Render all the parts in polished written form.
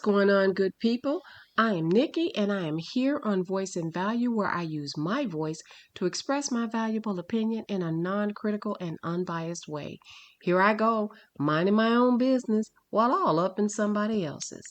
going on, good people? I am Nikki, and I am here on Voice and Value, where I use my voice to express my valuable opinion in a non-critical and unbiased way. Here I go, minding my own business while all up in somebody else's.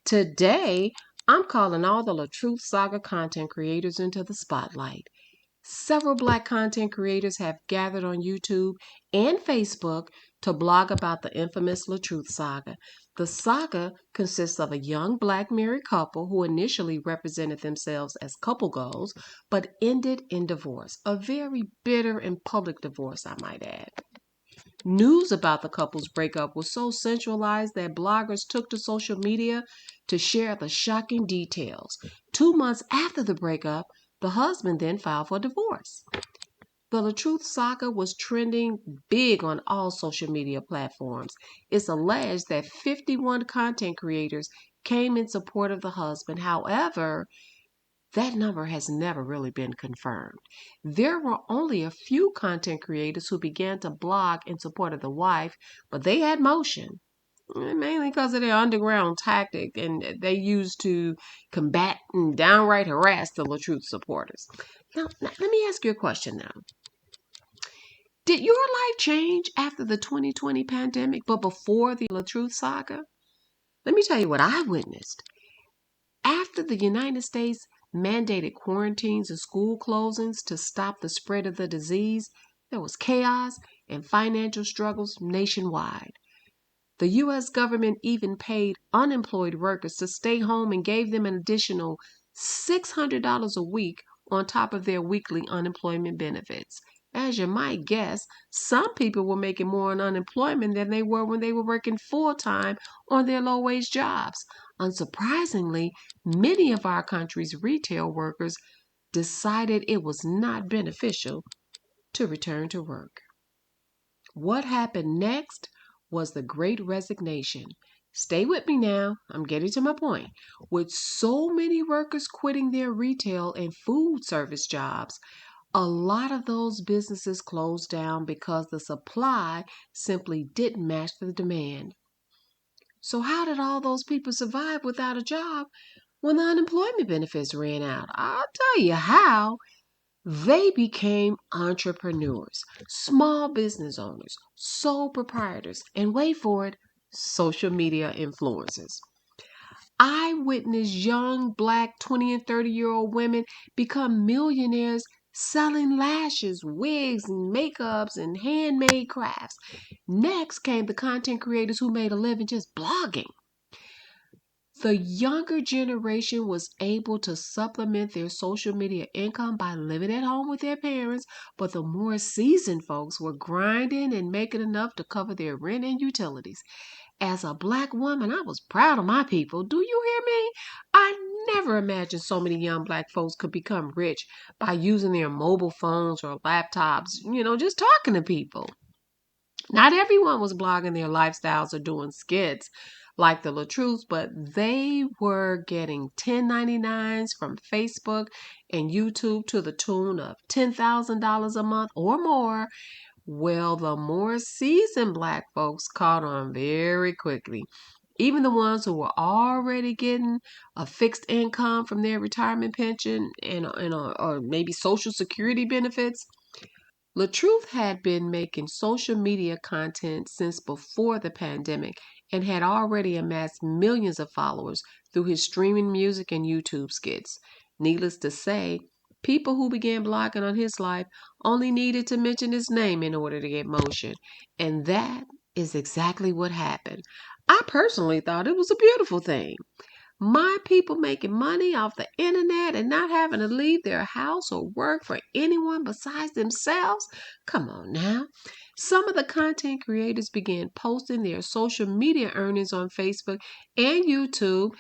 Today, I'm calling all the Latruth Saga content creators into the spotlight. Several Black content creators have gathered on YouTube and Facebook to blog about the infamous Latruth Saga. The saga consists of a young Black married couple who initially represented themselves as couple goals, but ended in divorce. A very bitter and public divorce, I might add. News about the couple's breakup was so centralized that bloggers took to social media to share the shocking details. 2 months after the breakup, the husband then filed for divorce. The Latruth Saga was trending big on all social media platforms. It's alleged that 51 content creators came in support of the husband. However, that number has never really been confirmed. There were only a few content creators who began to blog in support of the wife, but they had motion, mainly because of their underground tactic and they used to combat and downright harass the Latruth supporters. Now, let me ask you a question now. Did your life change after the 2020 pandemic, but before the Latruth Saga? Let me tell you what I witnessed. After the United States mandated quarantines and school closings to stop the spread of the disease, there was chaos and financial struggles nationwide. The U.S. government even paid unemployed workers to stay home and gave them an additional $600 a week on top of their weekly unemployment benefits. As you might guess, some people were making more on unemployment than they were when they were working full-time on their low-wage jobs. Unsurprisingly, many of our country's retail workers decided it was not beneficial to return to work. What happened next was the Great Resignation. Stay with me now, I'm getting to my point. With so many workers quitting their retail and food service jobs, a lot of those businesses closed down because the supply simply didn't match the demand. So how did all those people survive without a job when the unemployment benefits ran out? I'll tell you how. They became entrepreneurs, small business owners, sole proprietors, and wait for it, social media influencers. I witnessed young Black 20 and 30-year-old women become millionaires selling lashes, wigs, and makeups and handmade crafts. Next came the content creators who made a living just blogging. The younger generation was able to supplement their social media income by living at home with their parents, but the more seasoned folks were grinding and making enough to cover their rent and utilities. As a Black woman, I was proud of my people. Do you hear me? I never imagined so many young Black folks could become rich by using their mobile phones or laptops, just talking to people. Not everyone was blogging their lifestyles or doing skits like the Latruths, but they were getting 1099s from Facebook and YouTube to the tune of $10,000 a month or more. Well, the more seasoned Black folks caught on very quickly. Even the ones who were already getting a fixed income from their retirement pension or maybe Social Security benefits. Latruth had been making social media content since before the pandemic and had already amassed millions of followers through his streaming music and YouTube skits. Needless to say, people who began blogging on his life only needed to mention his name in order to get motion. And that is exactly what happened. I personally thought it was a beautiful thing. My people making money off the internet and not having to leave their house or work for anyone besides themselves? Come on now. Some of the content creators began posting their social media earnings on Facebook and YouTube,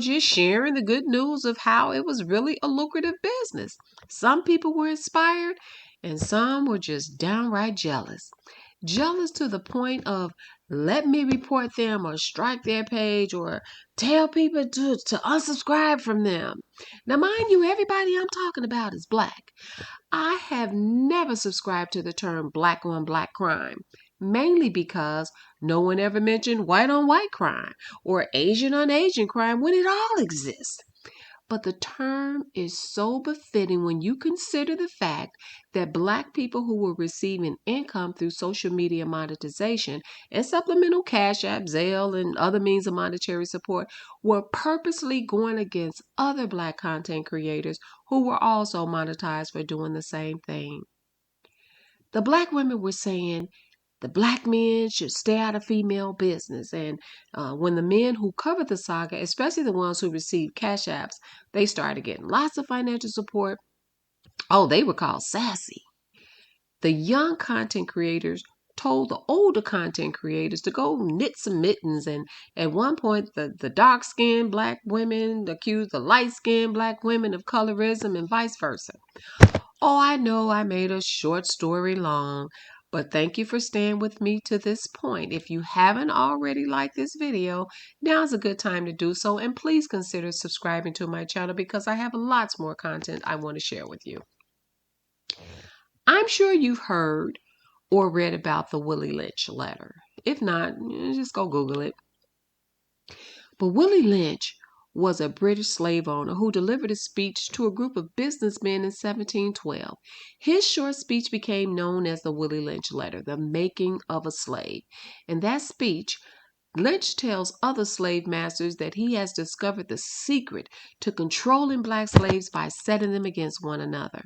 just sharing the good news of how it was really a lucrative business. Some people were inspired and some were just downright jealous. Jealous to the point of let me report them or strike their page or tell people to unsubscribe from them. Now, mind you, everybody I'm talking about is Black. I have never subscribed to the term Black on Black crime. mainly because no one ever mentioned white on white crime or Asian on Asian crime when it all exists. But the term is so befitting when you consider the fact that Black people who were receiving income through social media monetization and supplemental Cash App, Zelle, and other means of monetary support were purposely going against other Black content creators who were also monetized for doing the same thing. The Black women were saying the Black men should stay out of female business. And when the men who covered the saga, especially the ones who received cash apps, they started getting lots of financial support. Oh, they were called sassy. The young content creators told the older content creators to go knit some mittens. And at one point, the dark-skinned Black women accused the light-skinned Black women of colorism and vice versa. Oh, I know I made a short story long, but thank you for staying with me to this point. If you haven't already liked this video, now's a good time to do so, and please consider subscribing to my channel because I have lots more content I want to share with you. I'm sure you've heard or read about the Willie Lynch letter. If not, just go Google it. But Willie Lynch was a British slave owner who delivered a speech to a group of businessmen in 1712. His short speech became known as the Willie Lynch letter, the making of a slave. In that speech, Lynch tells other slave masters that he has discovered the secret to controlling Black slaves by setting them against one another.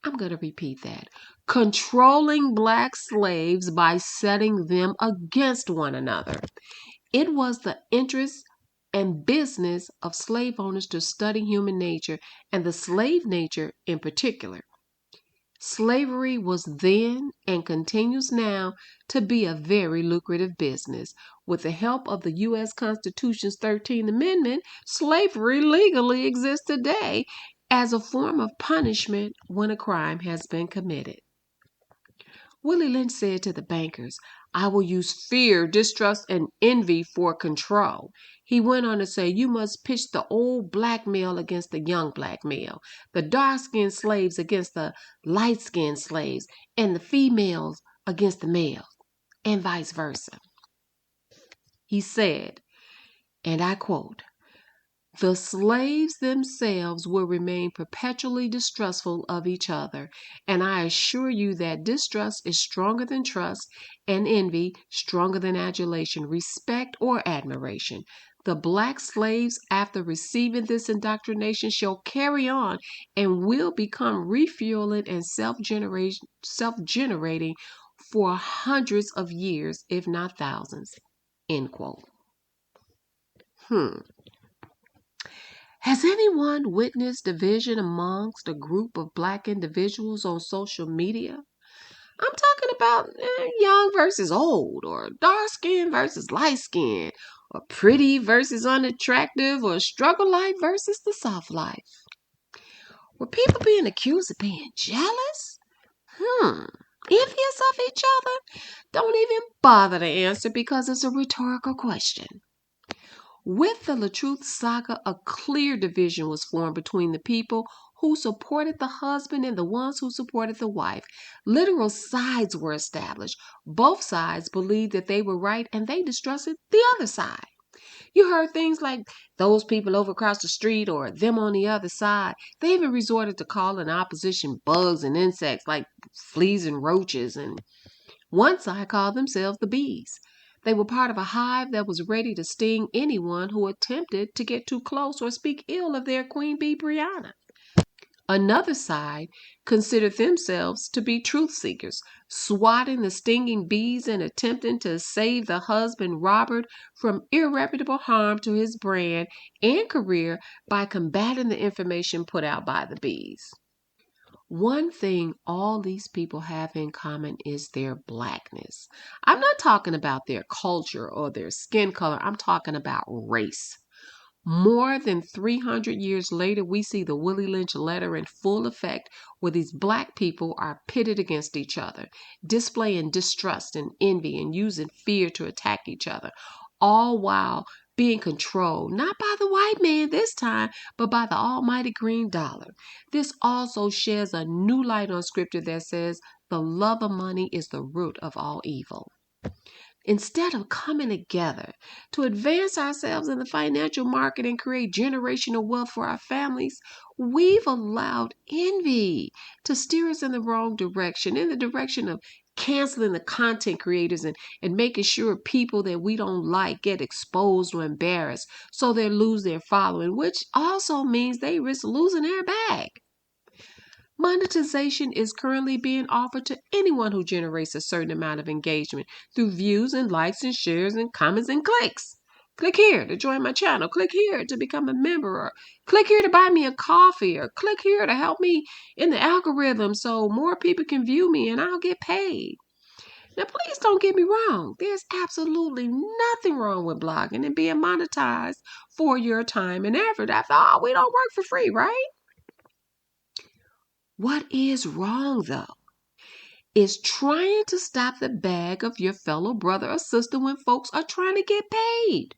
I'm going to repeat that. Controlling Black slaves by setting them against one another. It was the interest and business of slave owners to study human nature and the slave nature in particular. Slavery was then and continues now to be a very lucrative business. With the help of the U.S. Constitution's 13th Amendment, slavery legally exists today as a form of punishment when a crime has been committed. Willie Lynch said to the bankers, "I will use fear, distrust, and envy for control." He went on to say, "You must pitch the old Black male against the young Black male, the dark-skinned slaves against the light-skinned slaves, and the females against the males, and vice versa." He said, and I quote, "The slaves themselves will remain perpetually distrustful of each other, and I assure you that distrust is stronger than trust, and envy stronger than adulation, respect, or admiration. The Black slaves, after receiving this indoctrination, shall carry on and will become refueling and self-generating for hundreds of years, if not thousands." End quote. Has anyone witnessed division amongst a group of Black individuals on social media? I'm talking about young versus old, or dark skin versus light skin, or pretty versus unattractive, or struggle life versus the soft life. Were people being accused of being jealous? Envious of each other? Don't even bother to answer because it's a rhetorical question. With the Latruth Saga, a clear division was formed between the people who supported the husband and the ones who supported the wife. Literal sides were established. Both sides believed that they were right and they distrusted the other side. You heard things like those people over across the street or them on the other side. They even resorted to calling opposition bugs and insects like fleas and roaches, and one side called themselves the bees. They were part of a hive that was ready to sting anyone who attempted to get too close or speak ill of their queen bee, Brianna. Another side considered themselves to be truth seekers, swatting the stinging bees and attempting to save the husband, Robert, from irreparable harm to his brand and career by combating the information put out by the bees. One thing all these people have in common is their Blackness. I'm not talking about their culture or their skin color. I'm talking about race. More than 300 years later, we see the Willie Lynch letter in full effect, where these Black people are pitted against each other, displaying distrust and envy and using fear to attack each other, all while being controlled, not by the white man this time, but by the almighty green dollar. This also sheds a new light on scripture that says the love of money is the root of all evil. Instead of coming together to advance ourselves in the financial market and create generational wealth for our families, we've allowed envy to steer us in the wrong direction, in the direction of canceling the content creators and making sure people that we don't like get exposed or embarrassed so they lose their following, which also means they risk losing their bag. Monetization is currently being offered to anyone who generates a certain amount of engagement through views and likes and shares and comments and clicks. Click here to join my channel. Click here to become a member. Or click here to buy me a coffee. Or click here to help me in the algorithm so more people can view me and I'll get paid. Now, please don't get me wrong. There's absolutely nothing wrong with blogging and being monetized for your time and effort. After all, we don't work for free, right? What is wrong, though, is trying to stop the bag of your fellow brother or sister when folks are trying to get paid.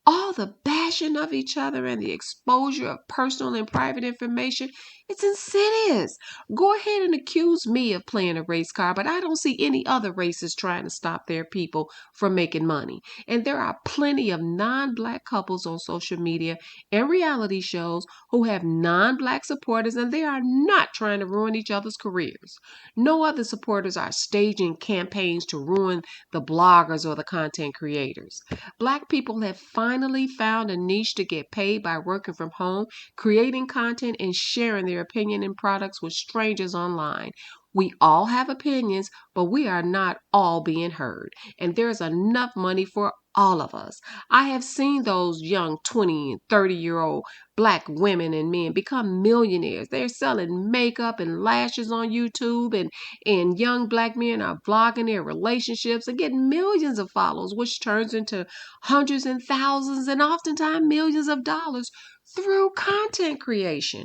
All the bashing of each other and the exposure of personal and private information, it's insidious. Go ahead and accuse me of playing a race card, but I don't see any other races trying to stop their people from making money. And there are plenty of non-black couples on social media and reality shows who have non-black supporters, and they are not trying to ruin each other's careers. No other supporters are staging campaigns to ruin the bloggers or the content creators. Black people have finally found a niche to get paid by working from home, creating content, and sharing their opinion and products with strangers online. We all have opinions, but we are not all being heard. And there's enough money for all of us. I have seen those young 20 and 30-year-old black women and men become millionaires. They're selling makeup and lashes on YouTube, and young black men are vlogging their relationships and getting millions of followers, which turns into hundreds and thousands and oftentimes millions of dollars through content creation.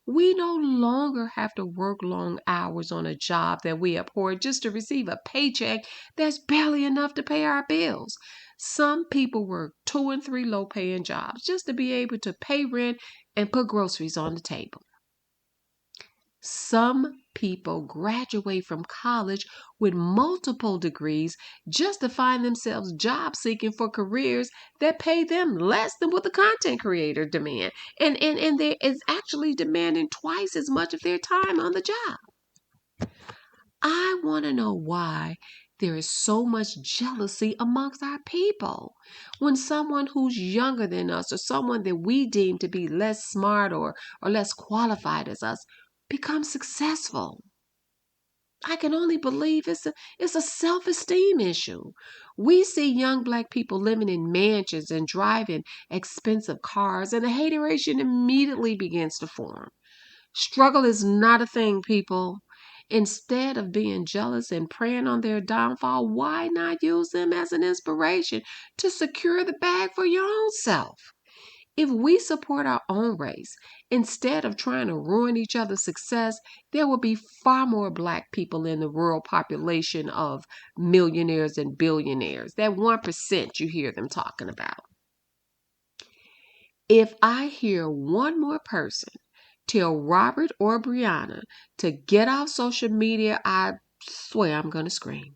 We no longer have to work long hours on a job that we abhor just to receive a paycheck that's barely enough to pay our bills. Some people work 2 and 3 low-paying jobs just to be able to pay rent and put groceries on the table. Some people graduate from college with multiple degrees just to find themselves job seeking for careers that pay them less than what the content creator demand. And there is actually demanding twice as much of their time on the job. I want to know why there is so much jealousy amongst our people when someone who's younger than us or someone that we deem to be less smart or less qualified as us becomes successful. I can only believe it's a self-esteem issue. We see young black people living in mansions and driving expensive cars, and the hateration immediately begins to form. Struggle is not a thing, people. Instead of being jealous and preying on their downfall, why not use them as an inspiration to secure the bag for your own self? If we support our own race instead of trying to ruin each other's success, there will be far more black people in the rural population of millionaires and billionaires, that 1% you hear them talking about. If I hear one more person tell Robert or Brianna to get off social media, I swear I'm going to scream.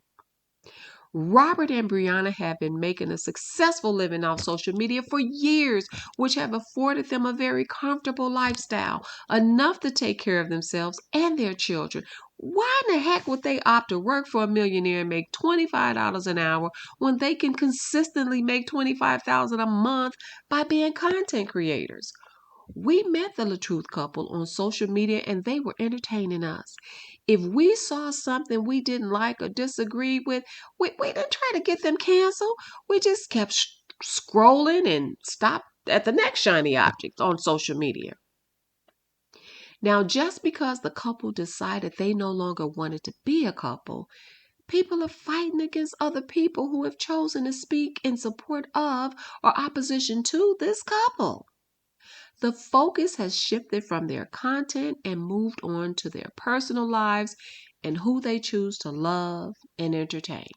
Robert and Brianna have been making a successful living off social media for years, which have afforded them a very comfortable lifestyle, enough to take care of themselves and their children. Why in the heck would they opt to work for a millionaire and make $25 an hour when they can consistently make $25,000 a month by being content creators? We met the Latruth couple on social media and they were entertaining us. If we saw something we didn't like or disagreed with, we didn't try to get them canceled. We just kept scrolling and stopped at the next shiny object on social media. Now, just because the couple decided they no longer wanted to be a couple, people are fighting against other people who have chosen to speak in support of or opposition to this couple. The focus has shifted from their content and moved on to their personal lives and who they choose to love and entertain.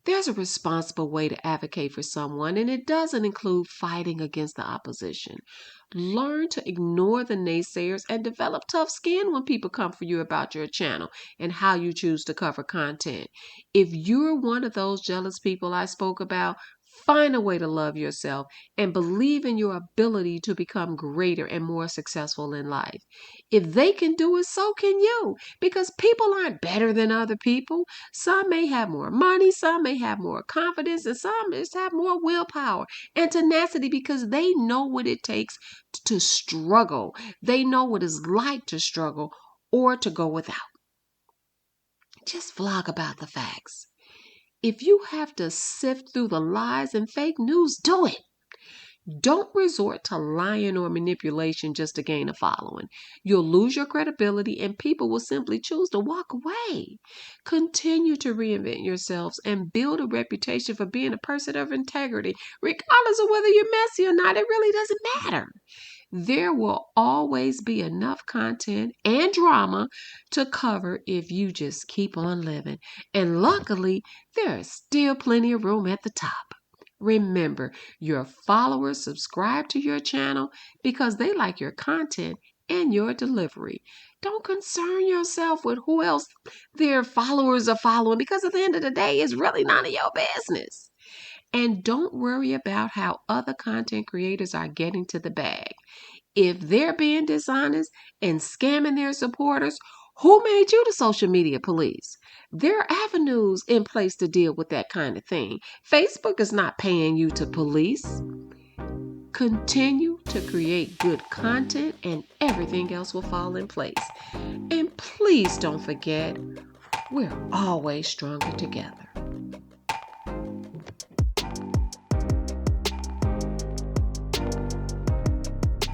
There's a responsible way to advocate for someone, and it doesn't include fighting against the opposition. Learn to ignore the naysayers and develop tough skin when people come for you about your channel and how you choose to cover content. If you're one of those jealous people I spoke about, find a way to love yourself and believe in your ability to become greater and more successful in life. If they can do it, so can you, because people aren't better than other people. Some may have more money, some may have more confidence, and some just have more willpower and tenacity because they know what it takes to struggle. They know what it's like to struggle or to go without. Just vlog about the facts. If you have to sift through the lies and fake news, do it. Don't resort to lying or manipulation just to gain a following. You'll lose your credibility and people will simply choose to walk away. Continue to reinvent yourselves and build a reputation for being a person of integrity. Regardless of whether you're messy or not, it really doesn't matter. There will always be enough content and drama to cover if you just keep on living. And luckily, there is still plenty of room at the top. Remember, your followers subscribe to your channel because they like your content and your delivery. Don't concern yourself with who else their followers are following, because at the end of the day, it's really none of your business. And don't worry about how other content creators are getting to the bag. If they're being dishonest and scamming their supporters, who made you the social media police? There are avenues in place to deal with that kind of thing. Facebook is not paying you to police. Continue to create good content and everything else will fall in place. And please don't forget, we're always stronger together.